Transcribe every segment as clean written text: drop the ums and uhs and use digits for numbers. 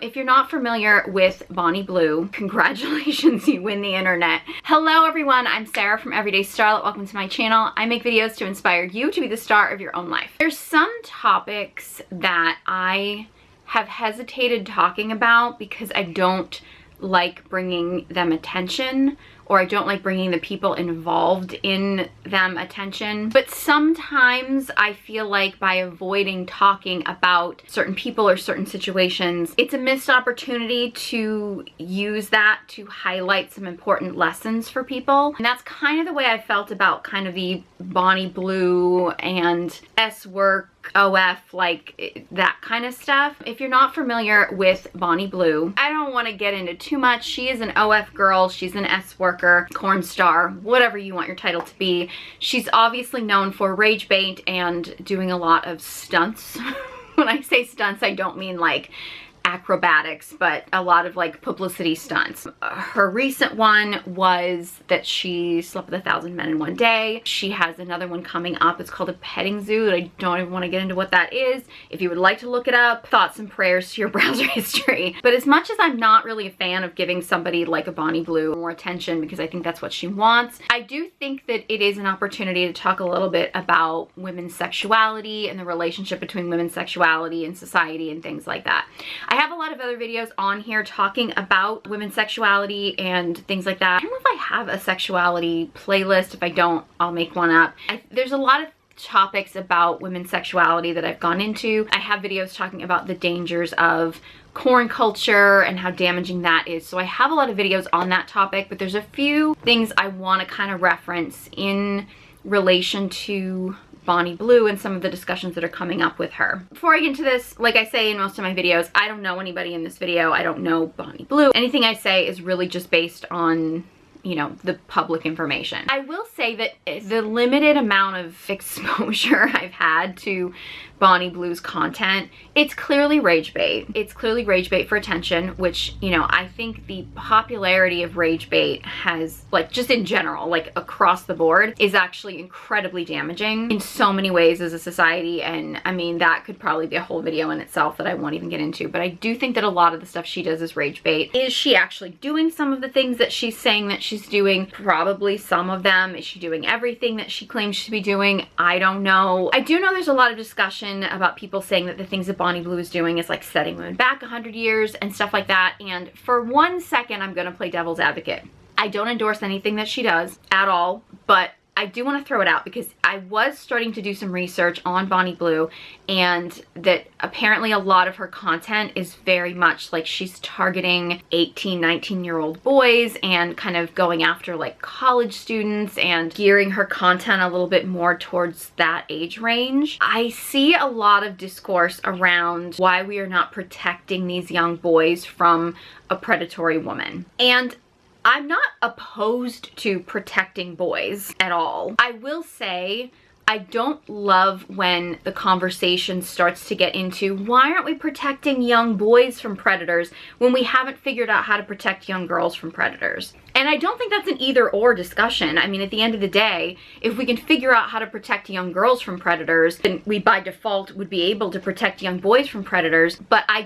If you're not familiar with Bonnie Blue, congratulations, you win the internet. Hello everyone, I'm Sarah from Everyday Starlet. Welcome to my channel. I make videos to inspire you to be the star of your own life. There's some topics that I have hesitated talking about because I don't like bringing them attention, or I don't like bringing the people involved in them attention. But sometimes I feel like by avoiding talking about certain people or certain situations, it's a missed opportunity to use that to highlight some important lessons for people. And that's kind of the way I felt about kind of the Bonnie Blue and S-work, OF, like that kind of stuff. If you're not familiar with Bonnie Blue, I don't want to get into too much. She is an OF girl, she's an S worker, corn star, whatever you want your title to be. She's obviously known for rage bait and doing a lot of stunts. When I say stunts, I don't mean like acrobatics, but a lot of like publicity stunts. Her recent one was that she slept with 1,000 men in one day. She has another one coming up. It's called a petting zoo. I don't even want to get into what that is. If you would like to look it up, thoughts and prayers to your browser history. But as much as I'm not really a fan of giving somebody like a Bonnie Blue more attention because I think that's what she wants, I do think that it is an opportunity to talk a little bit about women's sexuality and the relationship between women's sexuality and society and things like that. I have a lot of other videos on here talking about women's sexuality and things like that. I don't know if I have a sexuality playlist. If I don't, I'll make one up. There's a lot of topics about women's sexuality that I've gone into. I have videos talking about the dangers of corn culture and how damaging that is. So I have a lot of videos on that topic, but there's a few things I want to kind of reference in relation to Bonnie Blue and some of the discussions that are coming up with her. Before I get into this, like I say in most of my videos, I don't know anybody in this video. I don't know Bonnie Blue. Anything I say is really just based on, you know, the public information. I will say that the limited amount of exposure I've had to Bonnie Blue's content, it's clearly rage bait. It's clearly rage bait for attention, which, you know, I think the popularity of rage bait has, like, just in general, like across the board, is actually incredibly damaging in so many ways as a society. And I mean, that could probably be a whole video in itself that I won't even get into, but I do think that a lot of the stuff she does is rage bait. Is she actually doing some of the things that she's saying that she's doing? Probably some of them. Is she doing everything that she claims to be doing? I don't know. I do know there's a lot of discussion about people saying that the things that Bonnie Blue is doing is like setting women back 100 years and stuff like that. And for 1 second, I'm gonna play devil's advocate. I don't endorse anything that she does at all, but I do want to throw it out because I was starting to do some research on Bonnie Blue, and that apparently a lot of her content is very much like she's targeting 18, 19-year-old boys and kind of going after like college students and gearing her content a little bit more towards that age range. I see a lot of discourse around why we are not protecting these young boys from a predatory woman. And I'm not opposed to protecting boys at all. I will say I don't love when the conversation starts to get into why aren't we protecting young boys from predators when we haven't figured out how to protect young girls from predators. And I don't think that's an either or discussion. I mean, at the end of the day, if we can figure out how to protect young girls from predators, then we by default would be able to protect young boys from predators. But I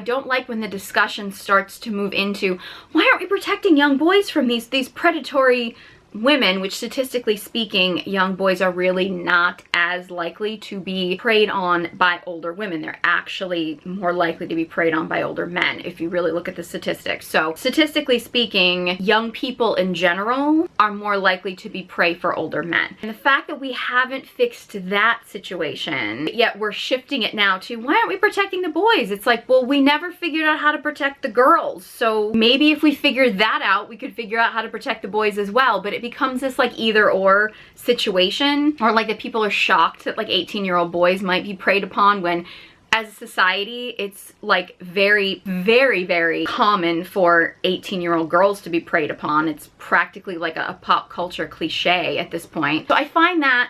don't like when the discussion starts to move into why aren't we protecting young boys from these predatory women, which statistically speaking, young boys are really not as likely to be preyed on by older women. They're actually more likely to be preyed on by older men if you really look at the statistics. So statistically speaking, young people in general are more likely to be prey for older men. And the fact that we haven't fixed that situation, yet we're shifting it now to why aren't we protecting the boys? It's like, well, we never figured out how to protect the girls. So maybe if we figured that out, we could figure out how to protect the boys as well. But it becomes this like either or situation, or like that people are shocked that like 18-year-old boys might be preyed upon when as a society it's like very, very, very common for 18-year-old girls to be preyed upon. It's practically like a pop culture cliche at this point. So I find that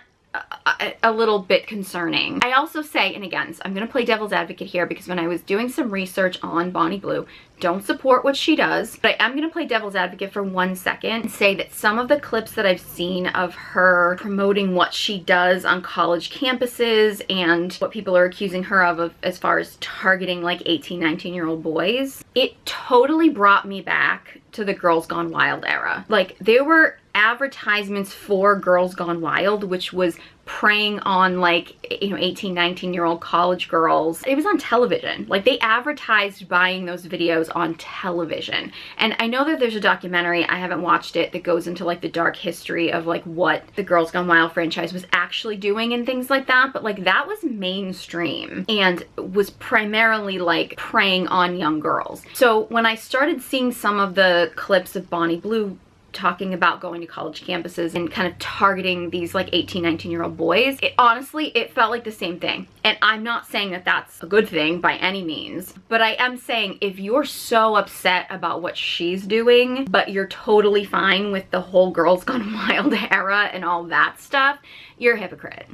a little bit concerning. I also say, and again, I'm going to play devil's advocate here because when I was doing some research on Bonnie Blue, don't support what she does, but I am going to play devil's advocate for 1 second and say that some of the clips that I've seen of her promoting what she does on college campuses and what people are accusing her of as far as targeting like 18, 19-year-old boys, it totally brought me back to the Girls Gone Wild era. Like, there were advertisements for Girls Gone Wild, which was preying on like, you know, 18, 19-year-old college girls. It was on television. Like, they advertised buying those videos on television. And I know that there's a documentary, I haven't watched it, that goes into like the dark history of like what the Girls Gone Wild franchise was actually doing and things like that. But like, that was mainstream and was primarily like preying on young girls. So when I started seeing some of the clips of Bonnie Blue talking about going to college campuses and kind of targeting these like 18, 19-year-old boys, it honestly, it felt like the same thing. And I'm not saying that that's a good thing by any means, but I am saying if you're so upset about what she's doing, but you're totally fine with the whole Girls Gone Wild era and all that stuff, you're a hypocrite.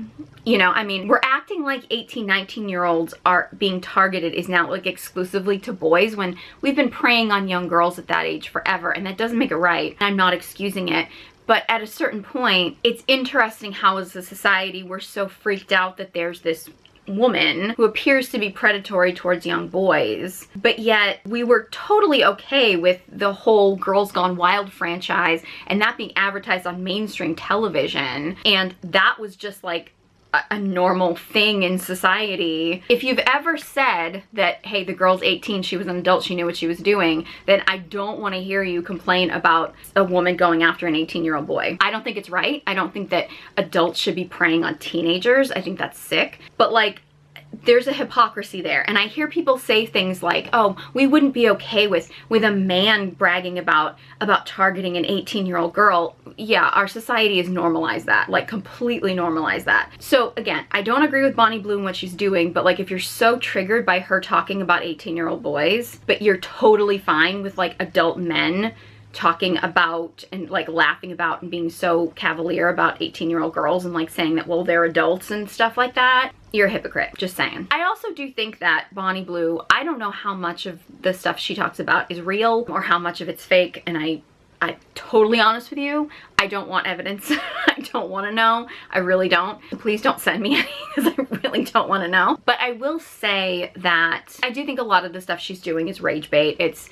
You know, I mean, we're acting like 18, 19-year-olds are being targeted is now like exclusively to boys when we've been preying on young girls at that age forever, and that doesn't make it right. I'm not excusing it. But at a certain point, it's interesting how as a society we're so freaked out that there's this woman who appears to be predatory towards young boys, but yet we were totally okay with the whole Girls Gone Wild franchise and that being advertised on mainstream television, and that was just like a normal thing in society. If you've ever said that, hey, the girl's 18, she was an adult, she knew what she was doing, then I don't want to hear you complain about a woman going after an 18-year-old boy. I don't think it's right. I don't think that adults should be preying on teenagers. I think that's sick. But like, there's a hypocrisy there. And I hear people say things like, oh, we wouldn't be okay with a man bragging about targeting an 18-year-old girl. Yeah, our society has normalized that, like completely normalized that. So again, I don't agree with Bonnie Blue and what she's doing, but like if you're so triggered by her talking about 18-year-old boys, but you're totally fine with like adult men talking about and like laughing about and being so cavalier about 18-year-old girls and like saying that, well, they're adults and stuff like that, you're a hypocrite. Just saying. I also do think that Bonnie Blue, I don't know how much of the stuff she talks about is real or how much of it's fake, and I'm totally honest with you, I don't want evidence. I don't want to know. I really don't. Please don't send me any because I really don't want to know. But I will say that I do think a lot of the stuff she's doing is rage bait. It's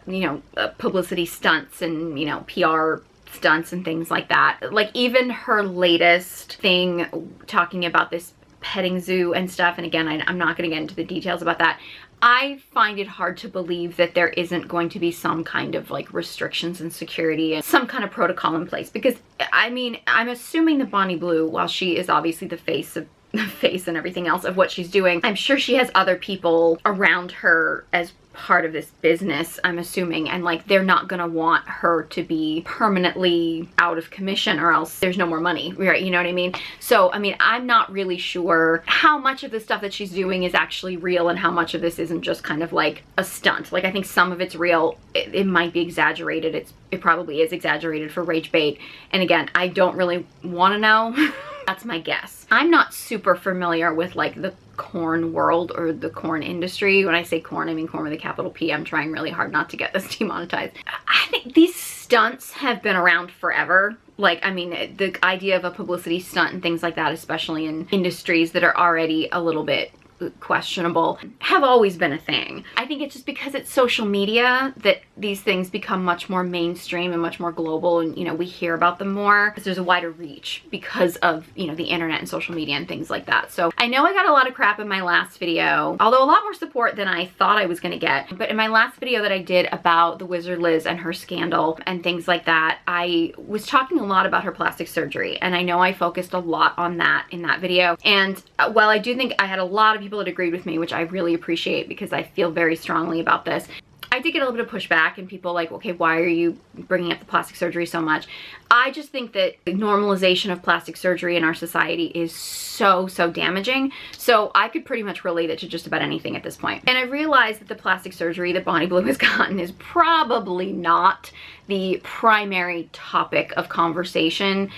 you know, publicity stunts and, you know, PR stunts and things like that. Like even her latest thing talking about this petting zoo and stuff, and again, I'm not going to get into the details about that. I find it hard to believe that there isn't going to be some kind of like restrictions and security and some kind of protocol in place, because I mean, I'm assuming that Bonnie Blue, while she is obviously the face and everything else of what she's doing, I'm sure she has other people around her as part of this business, I'm assuming, and like they're not gonna want her to be permanently out of commission or else there's no more money, right? You know what I mean? So I mean, I'm not really sure how much of the stuff that she's doing is actually real and how much of this isn't just kind of like a stunt. Like I think some of it's real, it might be exaggerated, it probably is exaggerated for rage bait, and again, I don't really want to know. That's my guess. I'm not super familiar with like the corn world or the corn industry. When I say corn, I mean corn with a capital P. I'm trying really hard not to get this demonetized. I think these stunts have been around forever. Like, I mean, the idea of a publicity stunt and things like that, especially in industries that are already a little bit questionable, have always been a thing. I think it's just because it's social media that these things become much more mainstream and much more global, and you know, we hear about them more because there's a wider reach because of, you know, the internet and social media and things like that. So I know I got a lot of crap in my last video, although a lot more support than I thought I was gonna get. But in my last video that I did about the Wizard Liz and her scandal and things like that, I was talking a lot about her plastic surgery, and I know I focused a lot on that in that video. And while I do think I had a lot of people that agreed with me, which I really appreciate because I feel very strongly about this, I did get a little bit of pushback and people like, okay, why are you bringing up the plastic surgery so much? I just think that the normalization of plastic surgery in our society is so damaging. So I could pretty much relate it to just about anything at this point. And I realized that the plastic surgery that Bonnie Blue has gotten is probably not the primary topic of conversation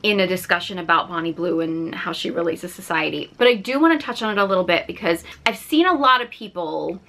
in a discussion about Bonnie Blue and how she relates to society. But I do want to touch on it a little bit because I've seen a lot of people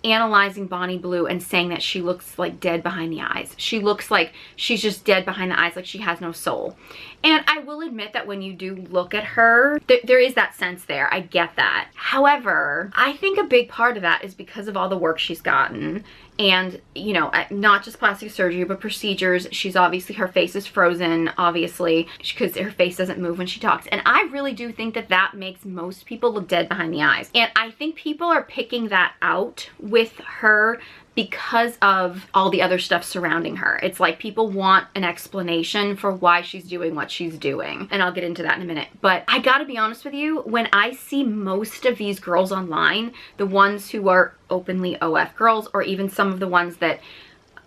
analyzing Bonnie Blue and saying that she looks like dead behind the eyes. She looks like she's just dead behind the eyes, like she has no soul. And I will admit that when you do look at her, there is that sense there. I get that. However, I think a big part of that is because of all the work she's gotten. And, you know, not just plastic surgery, but procedures. She's obviously, her face is frozen, obviously, because her face doesn't move when she talks. And I really do think that that makes most people look dead behind the eyes. And I think people are picking that out with her because of all the other stuff surrounding her. It's like people want an explanation for why she's doing what she's doing. And I'll get into that in a minute. But I gotta be honest with you, when I see most of these girls online, the ones who are openly OF girls, or even some of the ones that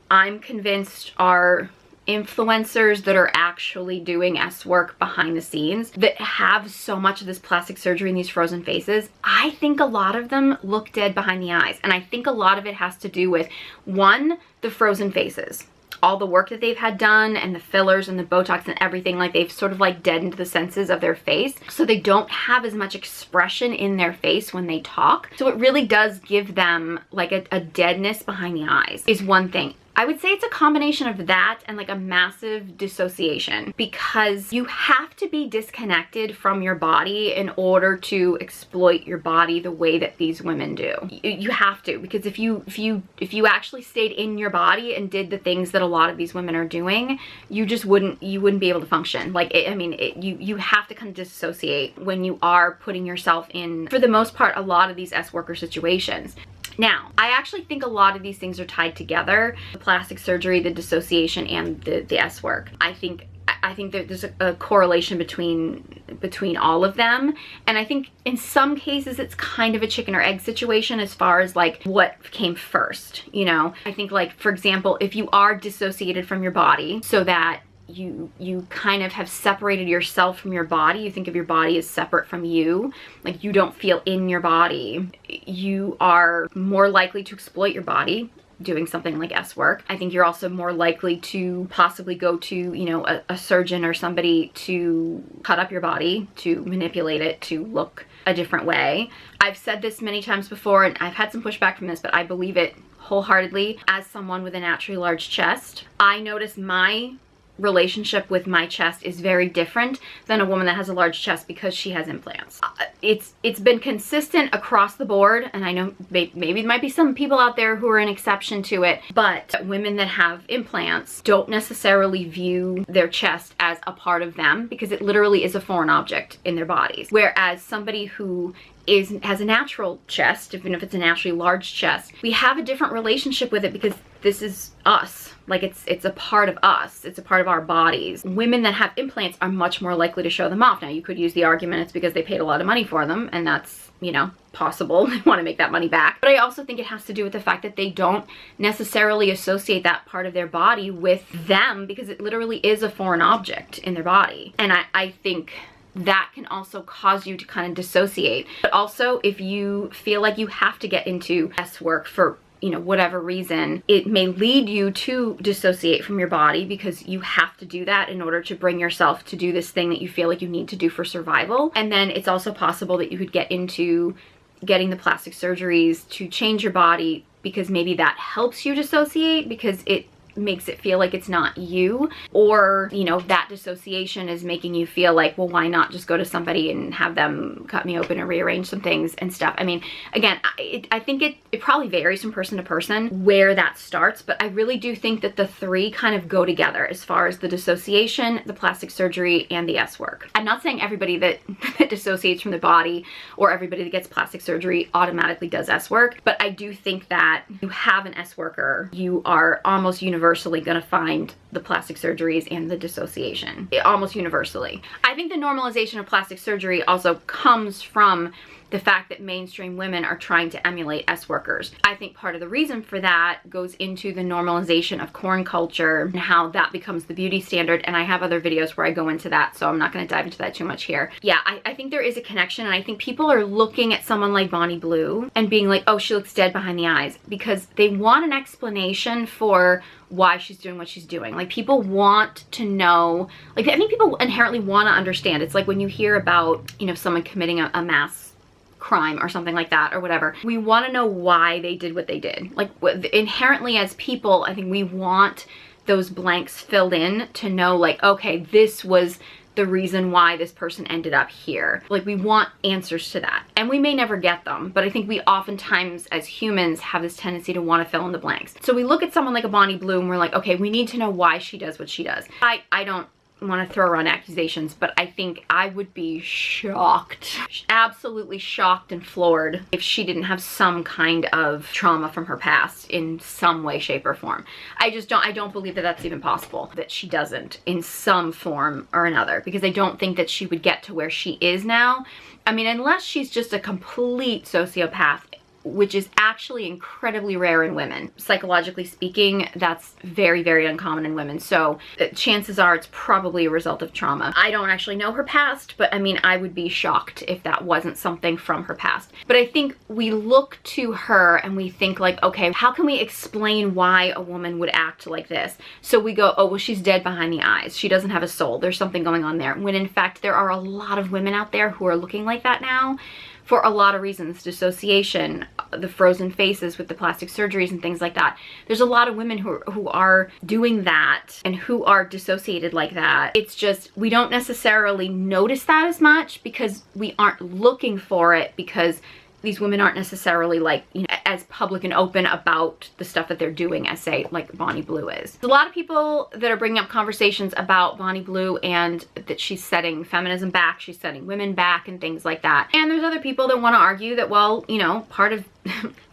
I'm convinced are influencers that are actually doing S work behind the scenes, that have so much of this plastic surgery and these frozen faces, I think a lot of them look dead behind the eyes. And I think a lot of it has to do with, one, the frozen faces. All the work that they've had done and the fillers and the Botox and everything, like they've sort of like deadened the senses of their face. So they don't have as much expression in their face when they talk. So it really does give them like a deadness behind the eyes is one thing. I would say it's a combination of that and like a massive dissociation, because you have to be disconnected from your body in order to exploit your body the way that these women do. You have to, because if you actually stayed in your body and did the things that a lot of these women are doing, you just wouldn't be able to function. Like, you have to kind of dissociate when you are putting yourself in, for the most part, a lot of these S worker situations. Now, I actually think a lot of these things are tied together. The plastic surgery, the dissociation, and the S work. I think that there's a correlation between all of them. And I think in some cases it's kind of a chicken or egg situation as far as like what came first, you know? I think, like, for example, if you are dissociated from your body so that you kind of have separated yourself from your body, you think of your body as separate from you, like you don't feel in your body, you are more likely to exploit your body doing something like S work. I think you're also more likely to possibly go to, you know, a surgeon or somebody to cut up your body, to manipulate it to look a different way. I've said this many times before and I've had some pushback from this, but I believe it wholeheartedly. As someone with a naturally large chest, I notice my relationship with my chest is very different than a woman that has a large chest because she has implants. It's been consistent across the board, and I know maybe there might be some people out there who are an exception to it, but women that have implants don't necessarily view their chest as a part of them because it literally is a foreign object in their bodies. Whereas somebody who has a natural chest, even if it's a naturally large chest, we have a different relationship with it because this is us. Like it's a part of us. It's a part of our bodies. Women that have implants are much more likely to show them off. Now, you could use the argument it's because they paid a lot of money for them, and that's, you know, possible. They want to make that money back. But I also think it has to do with the fact that they don't necessarily associate that part of their body with them because it literally is a foreign object in their body. And I think that can also cause you to kind of dissociate. But also, if you feel like you have to get into S work for, you know, whatever reason, it may lead you to dissociate from your body because you have to do that in order to bring yourself to do this thing that you feel like you need to do for survival. And then it's also possible that you could get into getting the plastic surgeries to change your body because maybe that helps you dissociate because it makes it feel like it's not you, or, you know, that dissociation is making you feel like, well, why not just go to somebody and have them cut me open and rearrange some things and stuff. I mean, again, I think it probably varies from person to person where that starts, but I really do think that the three kind of go together as far as the dissociation, the plastic surgery, and the S work. I'm not saying everybody that dissociates from the body or everybody that gets plastic surgery automatically does S work, but I do think that you have an S worker, you are almost universally going to find the plastic surgeries and the dissociation, almost universally. I think the normalization of plastic surgery also comes from the fact that mainstream women are trying to emulate S-workers. I think part of the reason for that goes into the normalization of corn culture and how that becomes the beauty standard, and I have other videos where I go into that, so I'm not going to dive into that too much here. Yeah, I think there is a connection, and I think people are looking at someone like Bonnie Blue and being like, oh, she looks dead behind the eyes, because they want an explanation for why she's doing what she's doing. Like, people want to know, like, I think people inherently want to understand. It's like when you hear about, you know, someone committing a mass crime or something like that or whatever, we want to know why they did what they did. Like, inherently as people, I think we want those blanks filled in to know, like, okay, this was the reason why this person ended up here. Like, we want answers to that, and we may never get them, but I think we oftentimes as humans have this tendency to want to fill in the blanks. So we look at someone like a Bonnie Blue and we're like, okay, we need to know why she does what she does. I don't want to throw around accusations, but I think I would be shocked, absolutely shocked and floored, if she didn't have some kind of trauma from her past in some way, shape, or form. I don't believe that that's even possible, that she doesn't in some form or another, because I don't think that she would get to where she is now. I mean, unless she's just a complete sociopath, which is actually incredibly rare in women. Psychologically speaking, that's very, very uncommon in women. So chances are it's probably a result of trauma. I don't actually know her past, but I mean, I would be shocked if that wasn't something from her past. But I think we look to her and we think like, okay, how can we explain why a woman would act like this? So we go, oh, well, she's dead behind the eyes. She doesn't have a soul. There's something going on there. When in fact, there are a lot of women out there who are looking like that now, for a lot of reasons. Dissociation, the frozen faces with the plastic surgeries and things like that. There's a lot of women who are doing that and who are dissociated like that. It's just, we don't necessarily notice that as much because we aren't looking for it, because these women aren't necessarily like, you know, as public and open about the stuff that they're doing as, say, like Bonnie Blue is. There's a lot of people that are bringing up conversations about Bonnie Blue and that she's setting feminism back, she's setting women back and things like that. And there's other people that want to argue that, well, you know, part of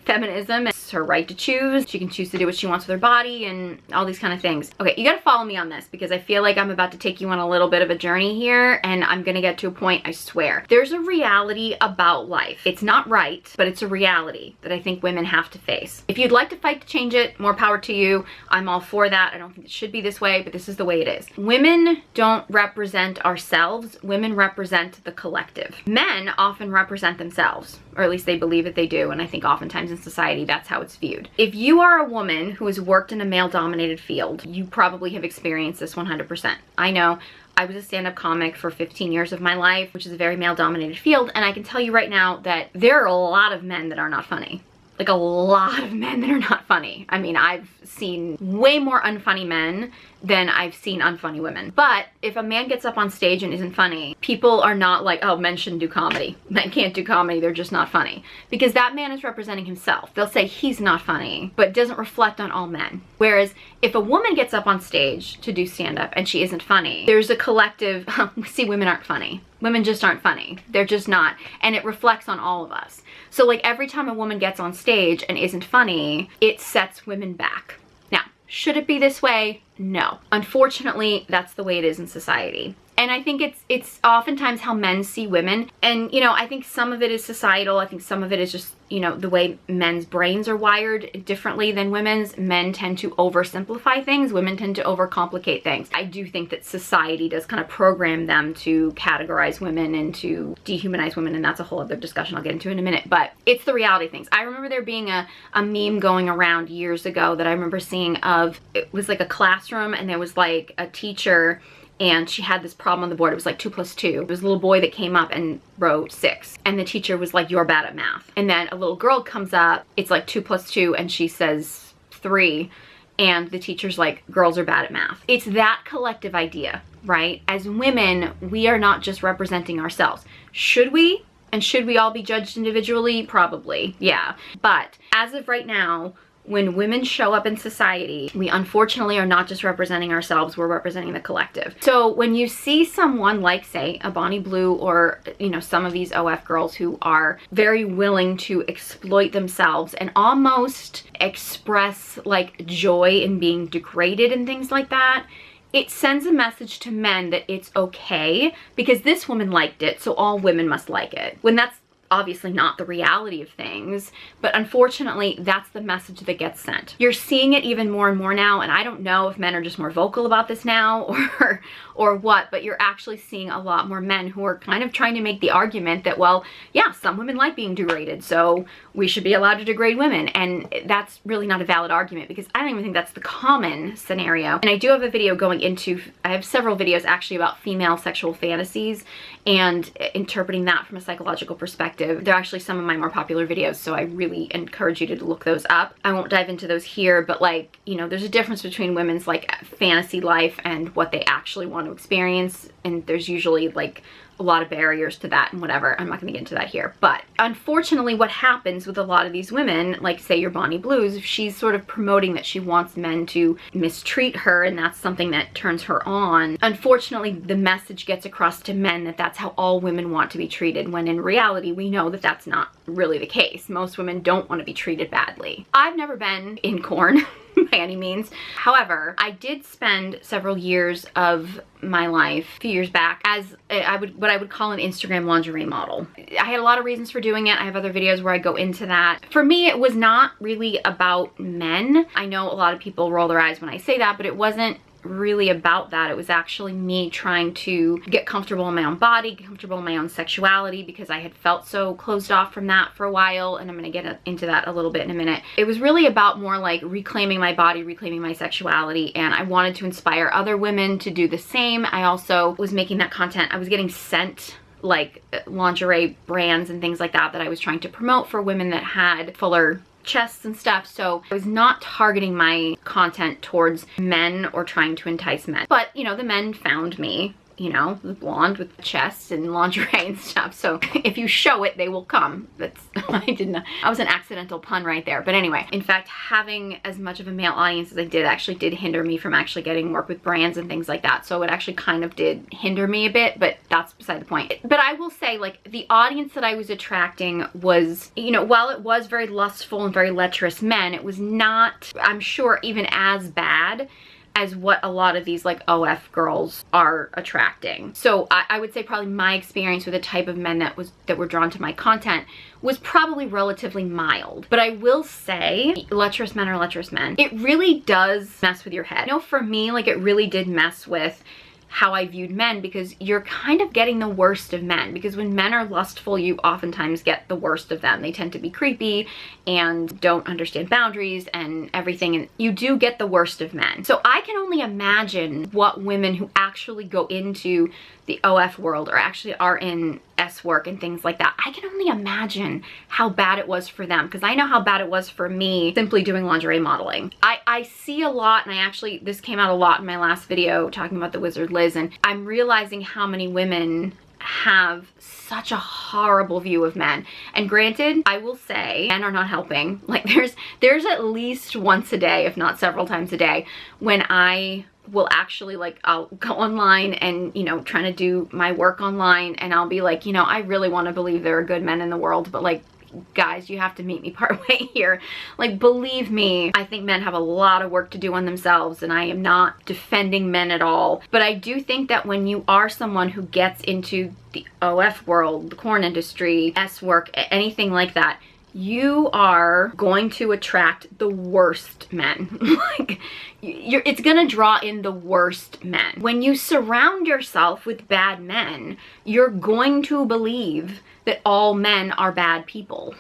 feminism is her right to choose. She can choose to do what she wants with her body and all these kind of things. Okay, you gotta follow me on this because I feel like I'm about to take you on a little bit of a journey here, and I'm gonna get to a point, I swear. There's a reality about life. It's not right, but it's a reality that I think women have to face. If you'd like to fight to change it, more power to you. I'm all for that. I don't think it should be this way, but this is the way it is. Women don't represent ourselves. Women represent the collective. Men often represent themselves, or at least they believe that they do, and I think oftentimes in society that's how it's viewed. If you are a woman who has worked in a male-dominated field, you probably have experienced this 100%. I know. I was a stand-up comic for 15 years of my life, which is a very male-dominated field, and I can tell you right now that there are a lot of men that are not funny. Like, a lot of men that are not funny. I mean, I've seen way more unfunny men than I've seen unfunny women. But if a man gets up on stage and isn't funny, people are not like, oh, men shouldn't do comedy. Men can't do comedy, they're just not funny. Because that man is representing himself. They'll say he's not funny, but doesn't reflect on all men. Whereas if a woman gets up on stage to do stand-up and she isn't funny, there's a collective, see, women aren't funny. Women just aren't funny. They're just not. And it reflects on all of us. So like every time a woman gets on stage and isn't funny, it sets women back. Now, should it be this way? No. Unfortunately, that's the way it is in society. And I think it's oftentimes how men see women. And, you know, I think some of it is societal. I think some of it is just, you know, the way men's brains are wired differently than women's. Men tend to oversimplify things. Women tend to overcomplicate things. I do think that society does kind of program them to categorize women and to dehumanize women. And that's a whole other discussion I'll get into in a minute. But it's the reality of things. I remember there being a meme going around years ago that I remember seeing of, it was like a classroom and there was like a teacher and she had this problem on the board. It was like 2 + 2. There was a little boy that came up and wrote 6. And the teacher was like, you're bad at math. And then a little girl comes up, it's like 2 + 2, and she says 3. And the teacher's like, girls are bad at math. It's that collective idea, right? As women, we are not just representing ourselves. Should we? And should we all be judged individually? Probably, yeah. But as of right now, when women show up in society, we unfortunately are not just representing ourselves, we're representing the collective. So when you see someone like, say, a Bonnie Blue or, you know, some of these OF girls who are very willing to exploit themselves and almost express like joy in being degraded and things like that, it sends a message to men that it's okay because this woman liked it, so all women must like it. When that's obviously not the reality of things, but unfortunately that's the message that gets sent. You're seeing it even more and more now, and I don't know if men are just more vocal about this now or what, but you're actually seeing a lot more men who are kind of trying to make the argument that, well, yeah, some women like being degraded, so we should be allowed to degrade women. And that's really not a valid argument, because I don't even think that's the common scenario. And I do have a video going into, I have several videos actually about female sexual fantasies and interpreting that from a psychological perspective. They're actually some of my more popular videos, so I really encourage you to look those up. I won't dive into those here, but like, you know, there's a difference between women's like fantasy life and what they actually want to experience, and there's usually like a lot of barriers to that and whatever. I'm not gonna get into that here. But unfortunately, what happens with a lot of these women, like say your Bonnie Blues, if she's sort of promoting that she wants men to mistreat her and that's something that turns her on, unfortunately the message gets across to men that that's how all women want to be treated, when in reality we know that that's not really the case. Most women don't want to be treated badly. I've never been in corn by any means. However, I did spend several years of my life, a few years back, as what I would call an Instagram lingerie model. I had a lot of reasons for doing it. I have other videos where I go into that. For me, it was not really about men. I know a lot of people roll their eyes when I say that, but it wasn't really about that. It was actually me trying to get comfortable in my own body, get comfortable in my own sexuality, because I had felt so closed off from that for a while, and I'm gonna get into that a little bit in a minute. It was really about more like reclaiming my body, reclaiming my sexuality, and I wanted to inspire other women to do the same. I also was making that content. I was getting sent like lingerie brands and things like that I was trying to promote for women that had fuller chests and stuff, so I was not targeting my content towards men or trying to entice men. But you know, the men found me, you know, the blonde with chests and lingerie and stuff, so if you show it, they will come. That's I was an accidental pun right there. But anyway, in fact, having as much of a male audience as I did actually did hinder me from actually getting work with brands and things like that, so it actually kind of did hinder me a bit, but that's beside the point. But I will say, like, the audience that I was attracting was, you know, while it was very lustful and very lecherous men, it was not, I'm sure, even as bad as what a lot of these like OF girls are attracting. So I would say probably my experience with the type of men that were drawn to my content was probably relatively mild. But I will say, lecherous men are lecherous men. It really does mess with your head. You know, for me, like, it really did mess with how I viewed men, because you're kind of getting the worst of men, because when men are lustful, you oftentimes get the worst of them. They tend to be creepy and don't understand boundaries and everything, and you do get the worst of men. So I can only imagine what women who actually go into the OF world or actually are in S work and things like that, I can only imagine how bad it was for them, because I know how bad it was for me simply doing lingerie modeling. I see a lot, and this came out a lot in my last video talking about the Wizard Liz, and I'm realizing how many women have such a horrible view of men. And granted, I will say, men are not helping. Like, there's at least once a day, if not several times a day, when I will actually, like, I'll go online and, you know, trying to do my work online, and I'll be like, you know, I really want to believe there are good men in the world, but like, guys, you have to meet me partway here. Like, believe me, I think men have a lot of work to do on themselves, and I am not defending men at all. But I do think that when you are someone who gets into the OF world, the porn industry, S work, anything like that, you are going to attract the worst men. Like, it's gonna draw in the worst men. When you surround yourself with bad men, you're going to believe that all men are bad people.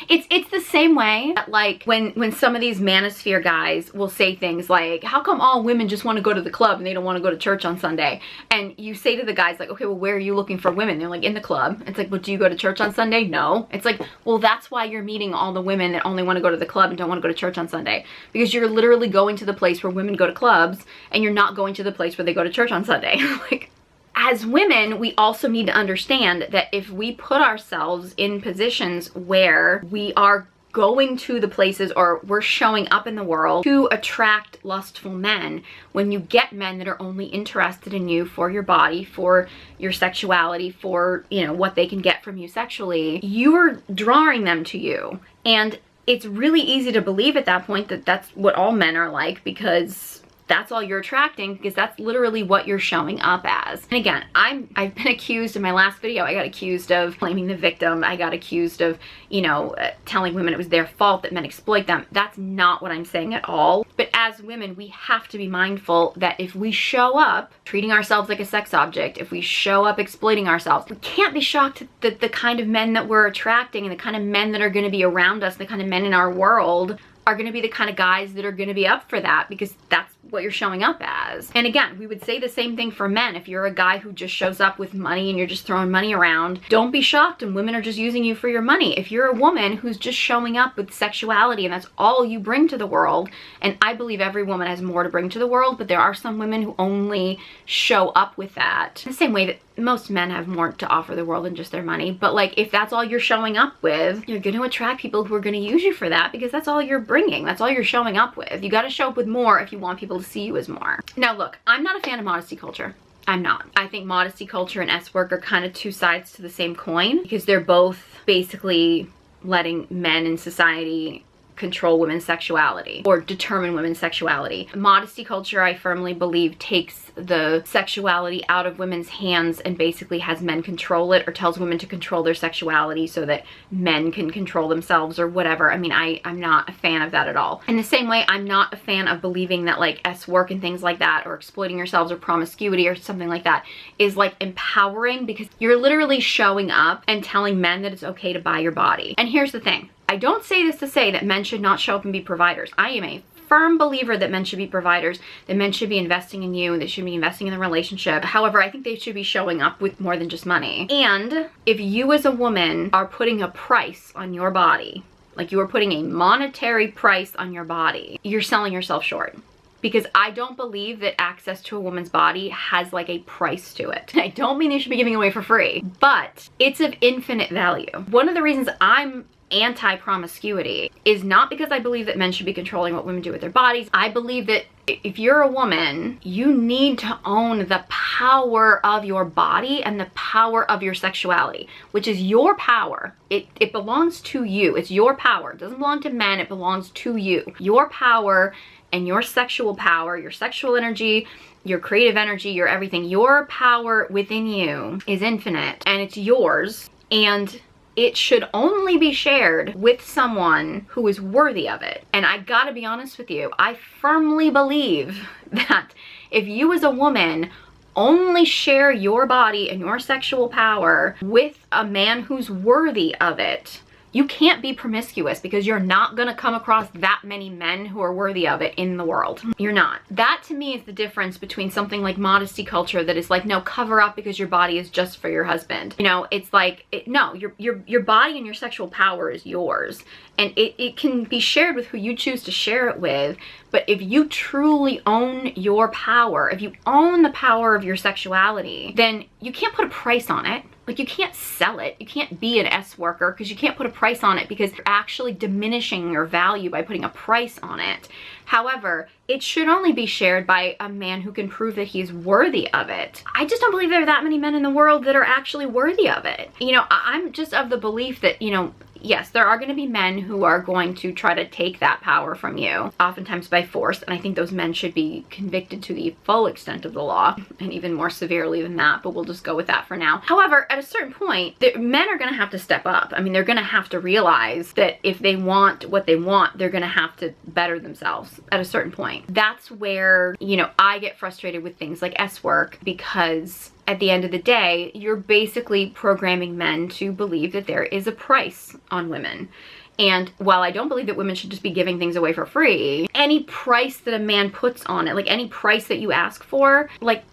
It's the same way that, like, when some of these manosphere guys will say things like, how come all women just want to go to the club and they don't want to go to church on Sunday? And you say to the guys, like, okay, well, where are you looking for women? They're like, in the club. It's like, well, do you go to church on Sunday? No. It's like, well, that's why you're meeting all the women that only want to go to the club and don't want to go to church on Sunday, because you're literally going to the place where women go to clubs, and you're not going to the place where they go to church on Sunday. Like, as women, we also need to understand that if we put ourselves in positions where we are going to the places, or we're showing up in the world to attract lustful men, when you get men that are only interested in you for your body, for your sexuality, for, you know, what they can get from you sexually, you are drawing them to you. And it's really easy to believe at that point that that's what all men are like, because that's all you're attracting, because that's literally what you're showing up as. And again, I've been accused in my last video, I got accused of blaming the victim. I got accused of, you know, telling women it was their fault that men exploit them. That's not what I'm saying at all. But as women, we have to be mindful that if we show up treating ourselves like a sex object, if we show up exploiting ourselves, we can't be shocked that the kind of men that we're attracting and the kind of men that are going to be around us, the kind of men in our world, are going to be the kind of guys that are going to be up for that, because that's what you're showing up as. And again, we would say the same thing for men. If you're a guy who just shows up with money and you're just throwing money around, don't be shocked when women are just using you for your money. If you're a woman who's just showing up with sexuality and that's all you bring to the world, and I believe every woman has more to bring to the world, but there are some women who only show up with that. The same way that most men have more to offer the world than just their money. But like, if that's all you're showing up with, you're going to attract people who are going to use you for that, because that's all you're bringing. That's all you're showing up with. You got to show up with more if you want people to see you as more. Now look, I'm not a fan of modesty culture. I'm not. I think modesty culture and S-work are kind of two sides to the same coin, because they're both basically letting men in society control women's sexuality or determine women's sexuality. Modesty culture, I firmly believe, takes the sexuality out of women's hands and basically has men control it, or tells women to control their sexuality so that men can control themselves or whatever. I mean, I'm not a fan of that at all. In the same way, I'm not a fan of believing that like S-work and things like that, or exploiting yourselves, or promiscuity or something like that, is like empowering, because you're literally showing up and telling men that it's okay to buy your body. And here's the thing. I don't say this to say that men should not show up and be providers. I am a firm believer that men should be providers, that men should be investing in you, they should be investing in the relationship. However, I think they should be showing up with more than just money. And if you as a woman are putting a price on your body, like you are putting a monetary price on your body, you're selling yourself short. Because I don't believe that access to a woman's body has like a price to it. I don't mean they should be giving away for free, but it's of infinite value. One of the reasons I'm anti-promiscuity is not because I believe that men should be controlling what women do with their bodies. I believe that if you're a woman, you need to own the power of your body and the power of your sexuality, which is your power. It belongs to you. It's your power. It doesn't belong to men. It belongs to you. Your power and your sexual power, your sexual energy, your creative energy, your everything, your power within you is infinite, and it's yours, and it should only be shared with someone who is worthy of it. And I gotta be honest with you, I firmly believe that if you as a woman only share your body and your sexual power with a man who's worthy of it, you can't be promiscuous, because you're not gonna come across that many men who are worthy of it in the world. You're not. That to me is the difference between something like modesty culture that is like, no, cover up because your body is just for your husband. You know, it's like, no, your body and your sexual power is yours. And it can be shared with who you choose to share it with. But if you truly own your power, if you own the power of your sexuality, then you can't put a price on it. Like, you can't sell it. You can't be an S-worker because you can't put a price on it, because you're actually diminishing your value by putting a price on it. However, it should only be shared by a man who can prove that he's worthy of it. I just don't believe there are that many men in the world that are actually worthy of it. You know, I'm just of the belief that, you know, yes, there are going to be men who are going to try to take that power from you, oftentimes by force, and I think those men should be convicted to the full extent of the law, and even more severely than that, but we'll just go with that for now. However, at a certain point, men are going to have to step up. I mean, they're going to have to realize that if they want what they want, they're going to have to better themselves at a certain point. That's where, you know, I get frustrated with things like S-work, because at the end of the day, you're basically programming men to believe that there is a price on women. And while I don't believe that women should just be giving things away for free, any price that a man puts on it, like any price that you ask for, like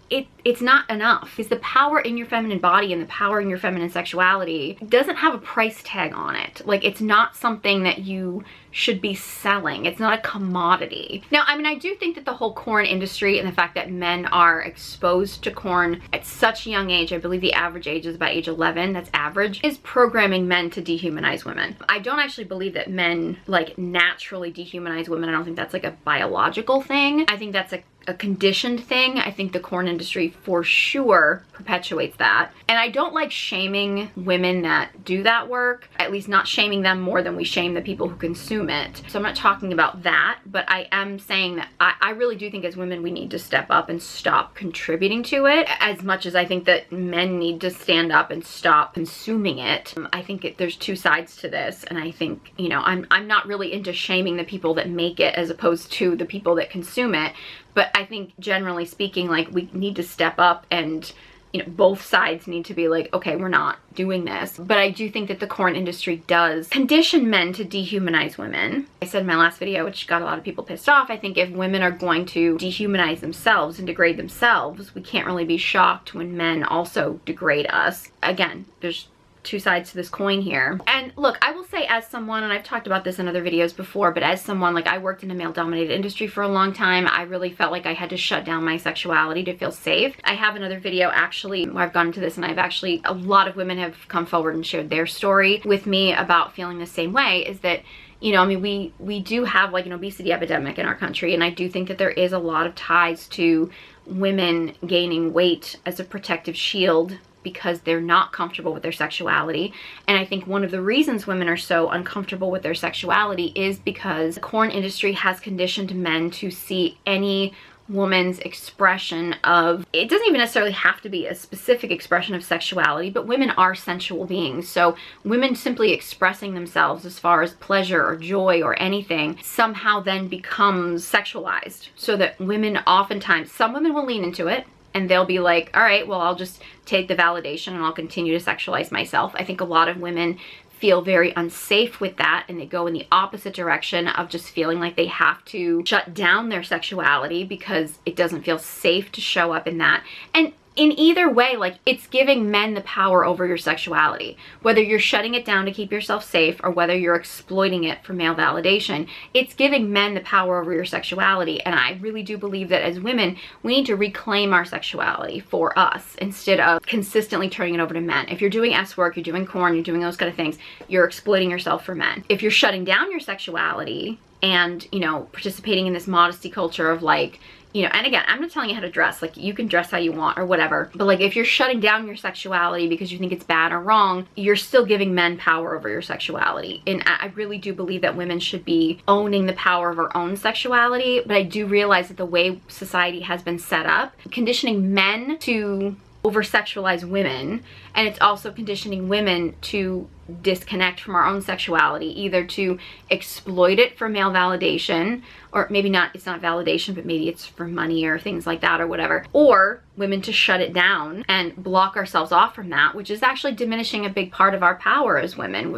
it's not enough. Because the power in your feminine body and the power in your feminine sexuality doesn't have a price tag on it. Like, it's not something that you should be selling. It's not a commodity. Now, I mean, I do think that the whole porn industry and the fact that men are exposed to porn at such a young age, I believe the average age is about age 11, that's average, is programming men to dehumanize women. I don't actually believe that men like naturally dehumanize women. I don't think that's like a biological thing. I think that's a conditioned thing. I think the porn industry for sure perpetuates that. And I don't like shaming women that do that work, at least not shaming them more than we shame the people who consume it. So I'm not talking about that, but I am saying that I really do think as women we need to step up and stop contributing to it as much as I think that men need to stand up and stop consuming it. I think there's two sides to this, and I think, you know, I'm not really into shaming the people that make it as opposed to the people that consume it, but I think generally speaking, like, we need to step up and, you know, both sides need to be like, okay, we're not doing this. But I do think that the porn industry does condition men to dehumanize women. I said in my last video, which got a lot of people pissed off, I think if women are going to dehumanize themselves and degrade themselves, we can't really be shocked when men also degrade us. Again, there's two sides to this coin here. And look, I will say as someone, and I've talked about this in other videos before, but as someone, like, I worked in a male-dominated industry for a long time. I really felt like I had to shut down my sexuality to feel safe. I have another video actually where I've gone into this, and I've actually, a lot of women have come forward and shared their story with me about feeling the same way, is that, you know, I mean, we do have like an obesity epidemic in our country, and I do think that there is a lot of ties to women gaining weight as a protective shield because they're not comfortable with their sexuality. And I think one of the reasons women are so uncomfortable with their sexuality is because the porn industry has conditioned men to see any woman's expression of, it doesn't even necessarily have to be a specific expression of sexuality, but women are sensual beings. So women simply expressing themselves as far as pleasure or joy or anything somehow then becomes sexualized. So that women oftentimes, some women will lean into it, and they'll be like, all right, well, I'll just take the validation and I'll continue to sexualize myself. I think a lot of women feel very unsafe with that, and they go in the opposite direction of just feeling like they have to shut down their sexuality because it doesn't feel safe to show up in that. And in either way, like, it's giving men the power over your sexuality. Whether you're shutting it down to keep yourself safe or whether you're exploiting it for male validation, it's giving men the power over your sexuality. And I really do believe that as women, we need to reclaim our sexuality for us instead of consistently turning it over to men. If you're doing S work, you're doing porn, you're doing those kind of things, you're exploiting yourself for men. If you're shutting down your sexuality and, you know, participating in this modesty culture of like, you know, and again, I'm not telling you how to dress, like, you can dress how you want or whatever, but like, if you're shutting down your sexuality because you think it's bad or wrong, you're still giving men power over your sexuality. And I really do believe that women should be owning the power of our own sexuality, but I do realize that the way society has been set up, conditioning men to over-sexualize women, and it's also conditioning women to disconnect from our own sexuality, either to exploit it for male validation, or maybe not, it's not validation, but maybe it's for money or things like that or whatever, or women to shut it down and block ourselves off from that, which is actually diminishing a big part of our power as women.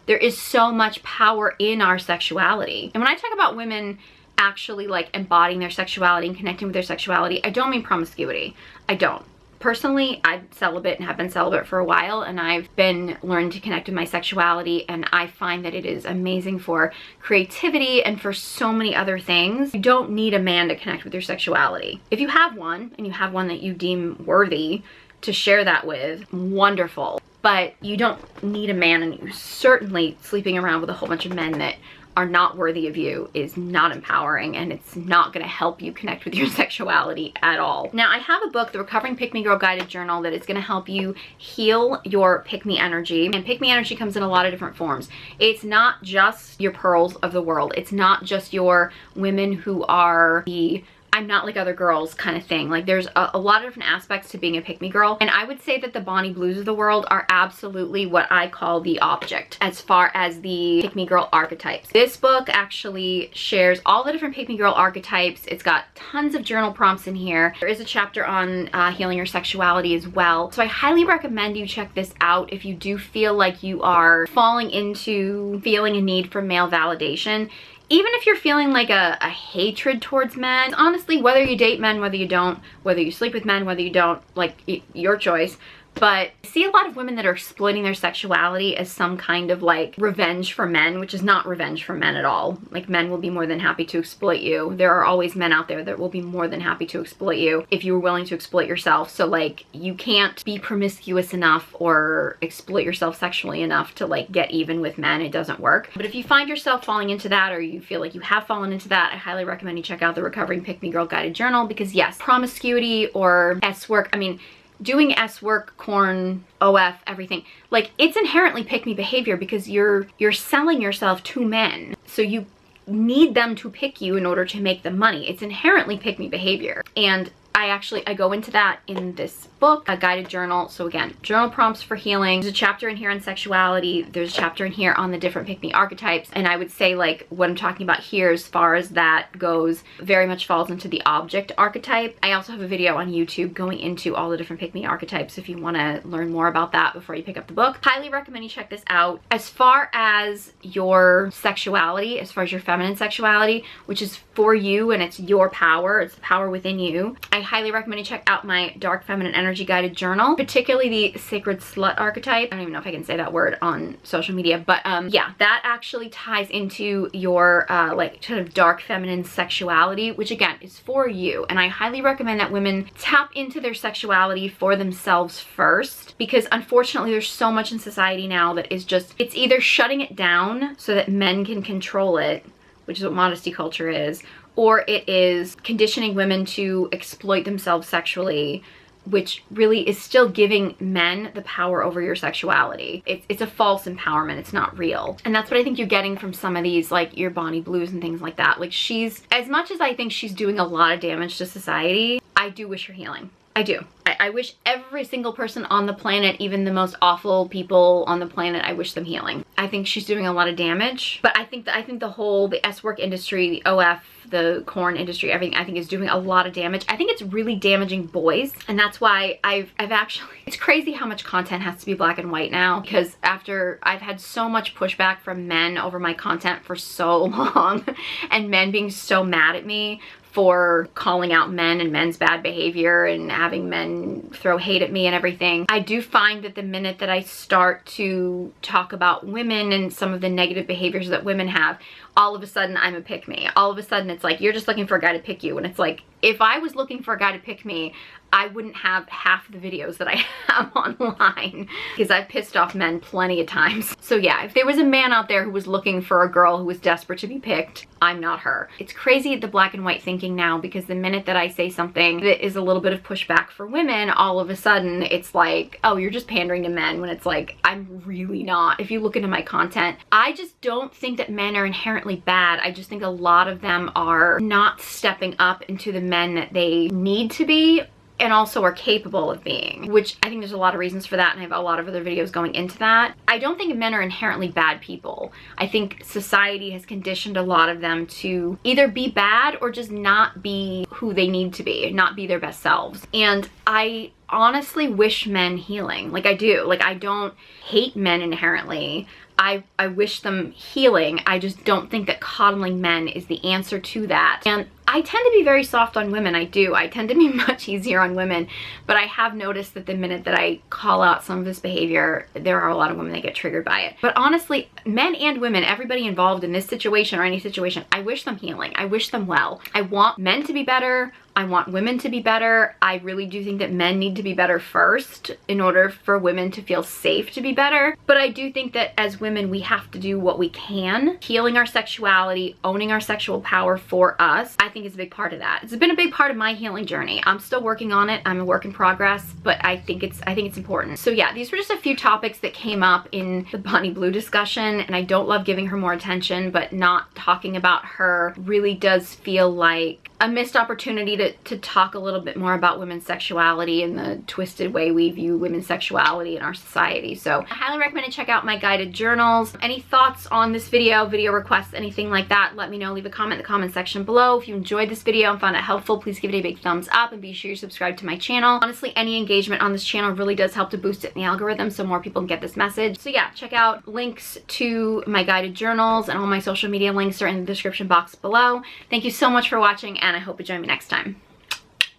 There is so much power in our sexuality. And when I talk about women actually like embodying their sexuality and connecting with their sexuality, I don't mean promiscuity. I don't. Personally, I'm celibate and have been celibate for a while, and I've been learning to connect with my sexuality, and I find that it is amazing for creativity and for so many other things. You don't need a man to connect with your sexuality. If you have one, and you have one that you deem worthy to share that with, wonderful. But you don't need a man, and you're certainly sleeping around with a whole bunch of men that are not worthy of you is not empowering, and it's not going to help you connect with your sexuality at all. Now, I have a book, the Recovering Pick Me Girl Guided Journal, that is going to help you heal your pick me energy. And pick me energy comes in a lot of different forms. It's not just your pearls of the world. It's not just your women who are the I'm not like other girls kind of thing. Like, there's a lot of different aspects to being a pick me girl, and I would say that the Bonnie Blues of the world are absolutely what I call the object as far as the pick me girl archetypes. This book actually shares all the different pick me girl archetypes. It's got tons of journal prompts in here. There is a chapter on healing your sexuality as well. So I highly recommend you check this out if you do feel like you are falling into feeling a need for male validation. Even if you're feeling like a hatred towards men, honestly, whether you date men, whether you don't, whether you sleep with men, whether you don't, like, your choice. But I see a lot of women that are exploiting their sexuality as some kind of like revenge for men, which is not revenge for men at all. Like, men will be more than happy to exploit you. There are always men out there that will be more than happy to exploit you if you were willing to exploit yourself. So like, you can't be promiscuous enough or exploit yourself sexually enough to like get even with men. It doesn't work. But if you find yourself falling into that, or you feel like you have fallen into that, I highly recommend you check out the Recovering Pick Me Girl Guided Journal, because yes, promiscuity or S work, I mean, doing S work, corn, OF, everything, like, it's inherently pick me behavior, because you're selling yourself to men. So you need them to pick you in order to make the money. It's inherently pick me behavior. And I go into that in this book, a guided journal. So again, journal prompts for healing. There's a chapter in here on sexuality. There's a chapter in here on the different pick me archetypes. And I would say, like, what I'm talking about here as far as that goes very much falls into the object archetype. I also have a video on YouTube going into all the different pick me archetypes if you want to learn more about that before you pick up the book. Highly recommend you check this out. As far as your sexuality, as far as your feminine sexuality, which is for you and it's your power, it's the power within you, I highly recommend you check out my Dark Feminine Energy Guided Journal, particularly the Sacred Slut archetype. I don't even know if I can say that word on social media, but yeah, that actually ties into your like sort of dark feminine sexuality, which again is for you. And I highly recommend that women tap into their sexuality for themselves first, because unfortunately there's so much in society now that is just, it's either shutting it down so that men can control it, which is what modesty culture is, or it is conditioning women to exploit themselves sexually, which really is still giving men the power over your sexuality. It's a false empowerment. It's not real. And that's what I think you're getting from some of these, like your Bonnie Blues and things like that. Like, she's, as much as I think she's doing a lot of damage to society, I do wish her healing. I do. I wish every single person on the planet, even the most awful people on the planet, I wish them healing. I think she's doing a lot of damage, but I think the S work industry, the OF, the corn industry, everything, I think is doing a lot of damage. I think it's really damaging boys, and that's why I've actually, it's crazy how much content has to be black and white now, because after I've had so much pushback from men over my content for so long, and men being so mad at me for calling out men and men's bad behavior and having men throw hate at me and everything. I do find that the minute that I start to talk about women and some of the negative behaviors that women have, all of a sudden I'm a pick me. All of a sudden it's like, you're just looking for a guy to pick you. And it's like, if I was looking for a guy to pick me, I wouldn't have half the videos that I have online, because I've pissed off men plenty of times. So yeah, if there was a man out there who was looking for a girl who was desperate to be picked, I'm not her. It's crazy, the black and white thinking now, because the minute that I say something that is a little bit of pushback for women, all of a sudden it's like, oh, you're just pandering to men, when it's like, I'm really not. If you look into my content, I just don't think that men are inherently bad. I just think a lot of them are not stepping up into the men that they need to be, and also are capable of being, which I think there's a lot of reasons for that, and I have a lot of other videos going into that. I don't think men are inherently bad people. I think society has conditioned a lot of them to either be bad or just not be who they need to be, not be their best selves. And I honestly wish men healing. Like, I do. Like, I don't hate men inherently. I wish them healing. I just don't think that coddling men is the answer to that. And I tend to be very soft on women. I do. I tend to be much easier on women, but I have noticed that the minute that I call out some of this behavior, there are a lot of women that get triggered by it. But honestly, men and women, everybody involved in this situation or any situation, I wish them healing. I wish them well. I want men to be better. I want women to be better. I really do think that men need to be better first in order for women to feel safe to be better. But I do think that as women, we have to do what we can. Healing our sexuality, owning our sexual power for us, I think is a big part of that. It's been a big part of my healing journey. I'm still working on it. I'm a work in progress, but I think it's important. So yeah, these were just a few topics that came up in the Bonnie Blue discussion, and I don't love giving her more attention, but not talking about her really does feel like a missed opportunity to talk a little bit more about women's sexuality and the twisted way we view women's sexuality in our society. So I highly recommend you check out my guided journals. Any thoughts on this video requests, anything like that, let me know. Leave a comment in the comment section below. If you enjoyed this video and found it helpful, please give it a big thumbs up and be sure you subscribe to my channel. Honestly, any engagement on this channel really does help to boost it in the algorithm so more people can get this message. So yeah, check out links to my guided journals, and all my social media links are in the description box below. Thank you so much for watching, and I hope you join me next time.